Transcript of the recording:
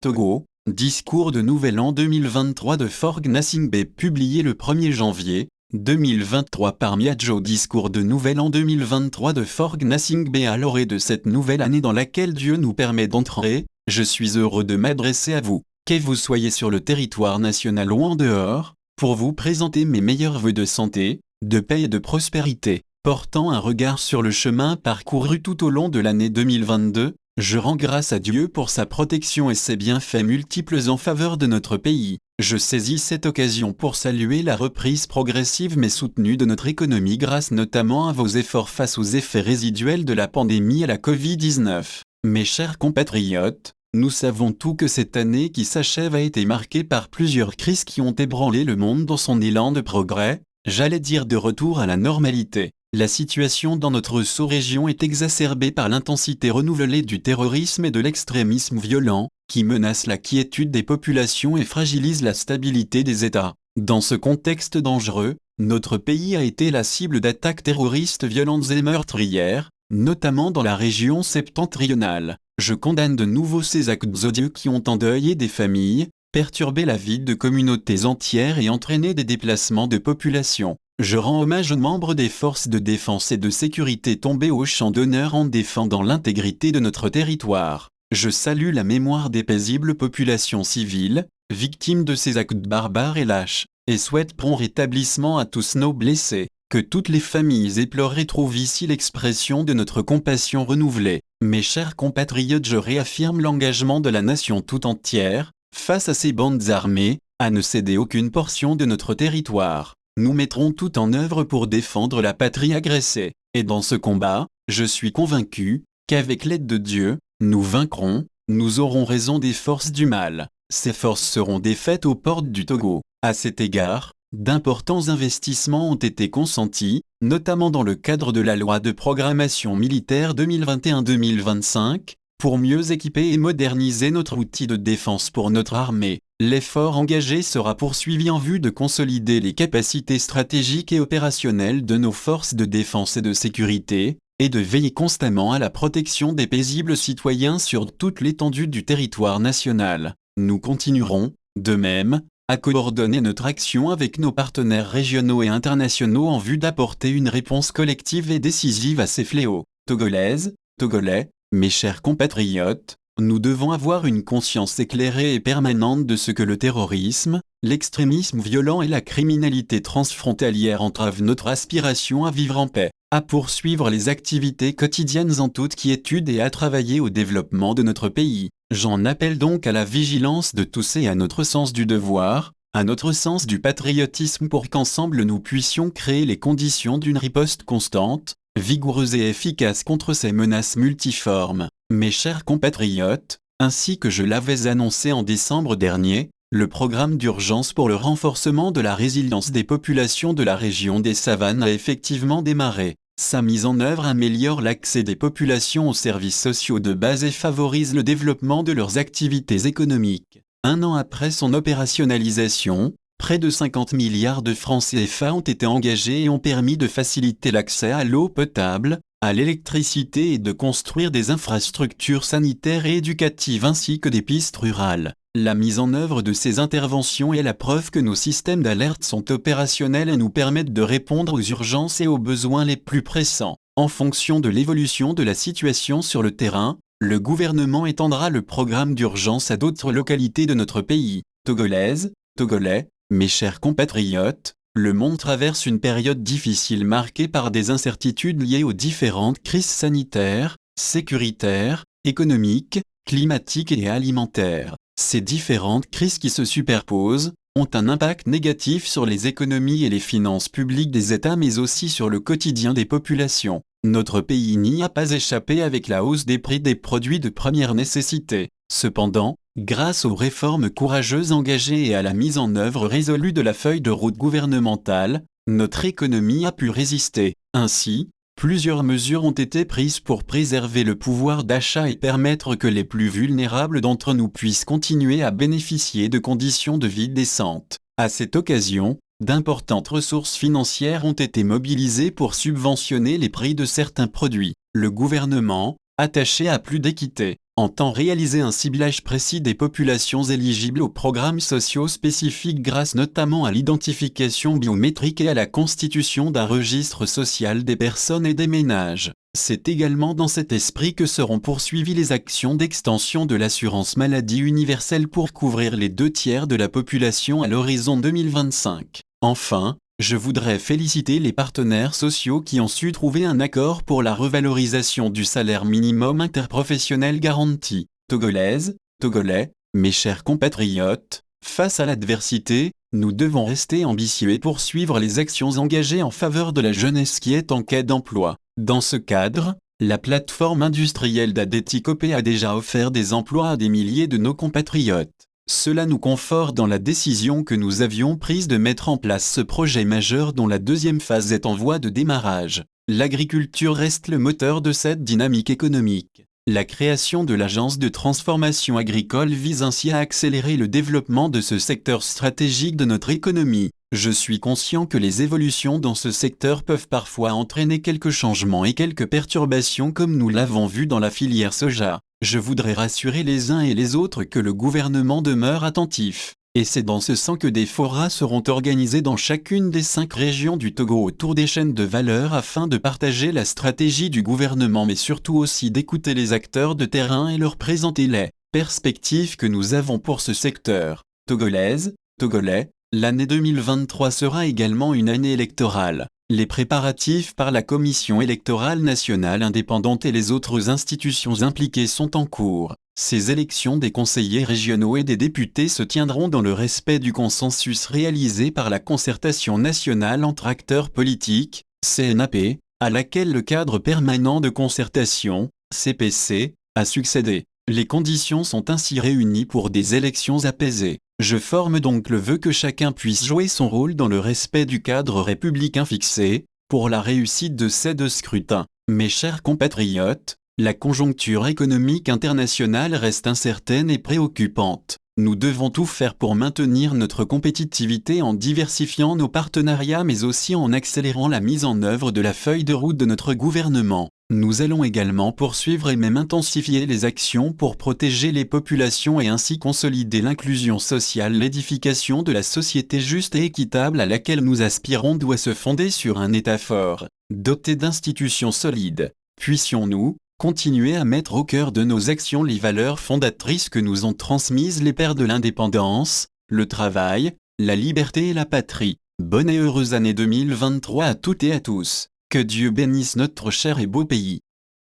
Togo, discours de Nouvel An 2023 de Faure Gnassingbé publié le 1er janvier 2023 par Miadjo. Discours de Nouvel An 2023 de Faure Gnassingbé à l'orée de cette nouvelle année dans laquelle Dieu nous permet d'entrer, je suis heureux de m'adresser à vous, que vous soyez sur le territoire national ou en dehors, pour vous présenter mes meilleurs vœux de santé, de paix et de prospérité. Portant un regard sur le chemin parcouru tout au long de l'année 2022, je rends grâce à Dieu pour sa protection et ses bienfaits multiples en faveur de notre pays. Je saisis cette occasion pour saluer la reprise progressive mais soutenue de notre économie grâce notamment à vos efforts face aux effets résiduels de la pandémie à la Covid-19. Mes chers compatriotes, nous savons tous que cette année qui s'achève a été marquée par plusieurs crises qui ont ébranlé le monde dans son élan de progrès, j'allais dire de retour à la normalité. La situation dans notre sous-région est exacerbée par l'intensité renouvelée du terrorisme et de l'extrémisme violent, qui menacent la quiétude des populations et fragilisent la stabilité des États. Dans ce contexte dangereux, notre pays a été la cible d'attaques terroristes violentes et meurtrières, notamment dans la région septentrionale. Je condamne de nouveau ces actes odieux qui ont endeuillé des familles, perturbé la vie de communautés entières et entraîné des déplacements de population. Je rends hommage aux membres des forces de défense et de sécurité tombés au champ d'honneur en défendant l'intégrité de notre territoire. Je salue la mémoire des paisibles populations civiles, victimes de ces actes barbares et lâches, et souhaite prompt rétablissement à tous nos blessés. Que toutes les familles éplorées trouvent ici l'expression de notre compassion renouvelée. Mes chers compatriotes, je réaffirme l'engagement de la nation tout entière, face à ces bandes armées, à ne céder aucune portion de notre territoire. Nous mettrons tout en œuvre pour défendre la patrie agressée. Et dans ce combat, je suis convaincu qu'avec l'aide de Dieu, nous vaincrons, nous aurons raison des forces du mal. Ces forces seront défaites aux portes du Togo. À cet égard, d'importants investissements ont été consentis, notamment dans le cadre de la loi de programmation militaire 2021-2025, pour mieux équiper et moderniser notre outil de défense pour notre armée. L'effort engagé sera poursuivi en vue de consolider les capacités stratégiques et opérationnelles de nos forces de défense et de sécurité, et de veiller constamment à la protection des paisibles citoyens sur toute l'étendue du territoire national. Nous continuerons, de même, à coordonner notre action avec nos partenaires régionaux et internationaux en vue d'apporter une réponse collective et décisive à ces fléaux. Togolaises, Togolais, mes chers compatriotes, nous devons avoir une conscience éclairée et permanente de ce que le terrorisme, l'extrémisme violent et la criminalité transfrontalière entravent notre aspiration à vivre en paix, à poursuivre les activités quotidiennes en toute quiétude et à travailler au développement de notre pays. J'en appelle donc à la vigilance de tous et à notre sens du devoir, à notre sens du patriotisme pour qu'ensemble nous puissions créer les conditions d'une riposte constante, vigoureuse et efficace contre ces menaces multiformes. Mes chers compatriotes, ainsi que je l'avais annoncé en décembre dernier, le programme d'urgence pour le renforcement de la résilience des populations de la région des savanes a effectivement démarré. Sa mise en œuvre améliore l'accès des populations aux services sociaux de base et favorise le développement de leurs activités économiques. Un an après son opérationnalisation, près de 50 milliards de francs CFA ont été engagés et ont permis de faciliter l'accès à l'eau potable, à l'électricité et de construire des infrastructures sanitaires et éducatives ainsi que des pistes rurales. La mise en œuvre de ces interventions est la preuve que nos systèmes d'alerte sont opérationnels et nous permettent de répondre aux urgences et aux besoins les plus pressants. En fonction de l'évolution de la situation sur le terrain, le gouvernement étendra le programme d'urgence à d'autres localités de notre pays. Togolaises, Togolais, mes chers compatriotes, le monde traverse une période difficile marquée par des incertitudes liées aux différentes crises sanitaires, sécuritaires, économiques, climatiques et alimentaires. Ces différentes crises qui se superposent ont un impact négatif sur les économies et les finances publiques des États mais aussi sur le quotidien des populations. Notre pays n'y a pas échappé avec la hausse des prix des produits de première nécessité. Cependant, grâce aux réformes courageuses engagées et à la mise en œuvre résolue de la feuille de route gouvernementale, notre économie a pu résister. Ainsi, plusieurs mesures ont été prises pour préserver le pouvoir d'achat et permettre que les plus vulnérables d'entre nous puissent continuer à bénéficier de conditions de vie décentes. À cette occasion, d'importantes ressources financières ont été mobilisées pour subventionner les prix de certains produits. Le gouvernement, attaché à plus d'équité, entend réaliser un ciblage précis des populations éligibles aux programmes sociaux spécifiques grâce notamment à l'identification biométrique et à la constitution d'un registre social des personnes et des ménages. C'est également dans cet esprit que seront poursuivies les actions d'extension de l'assurance maladie universelle pour couvrir les 2/3 de la population à l'horizon 2025. Enfin, je voudrais féliciter les partenaires sociaux qui ont su trouver un accord pour la revalorisation du salaire minimum interprofessionnel garanti. Togolaises, Togolais, mes chers compatriotes, face à l'adversité, nous devons rester ambitieux et poursuivre les actions engagées en faveur de la jeunesse qui est en quête d'emploi. Dans ce cadre, la plateforme industrielle d'Adéticopé a déjà offert des emplois à des milliers de nos compatriotes. Cela nous conforte dans la décision que nous avions prise de mettre en place ce projet majeur dont la deuxième phase est en voie de démarrage. L'agriculture reste le moteur de cette dynamique économique. La création de l'Agence de transformation agricole vise ainsi à accélérer le développement de ce secteur stratégique de notre économie. Je suis conscient que les évolutions dans ce secteur peuvent parfois entraîner quelques changements et quelques perturbations comme nous l'avons vu dans la filière soja. Je voudrais rassurer les uns et les autres que le gouvernement demeure attentif. Et c'est dans ce sens que des forats seront organisés dans chacune des 5 régions du Togo autour des chaînes de valeur afin de partager la stratégie du gouvernement mais surtout aussi d'écouter les acteurs de terrain et leur présenter les perspectives que nous avons pour ce secteur. Togolaises, Togolais, l'année 2023 sera également une année électorale. Les préparatifs par la Commission électorale nationale indépendante et les autres institutions impliquées sont en cours. Ces élections des conseillers régionaux et des députés se tiendront dans le respect du consensus réalisé par la concertation nationale entre acteurs politiques, CNAP, à laquelle le cadre permanent de concertation, CPC, a succédé. Les conditions sont ainsi réunies pour des élections apaisées. Je forme donc le vœu que chacun puisse jouer son rôle dans le respect du cadre républicain fixé, pour la réussite de ces 2 scrutins. Mes chers compatriotes, la conjoncture économique internationale reste incertaine et préoccupante. Nous devons tout faire pour maintenir notre compétitivité en diversifiant nos partenariats mais aussi en accélérant la mise en œuvre de la feuille de route de notre gouvernement. Nous allons également poursuivre et même intensifier les actions pour protéger les populations et ainsi consolider l'inclusion sociale. L'édification de la société juste et équitable à laquelle nous aspirons doit se fonder sur un État fort, doté d'institutions solides. Puissions-nous continuer à mettre au cœur de nos actions les valeurs fondatrices que nous ont transmises les pères de l'indépendance, le travail, la liberté et la patrie. Bonne et heureuse année 2023 à toutes et à tous. Que Dieu bénisse notre cher et beau pays.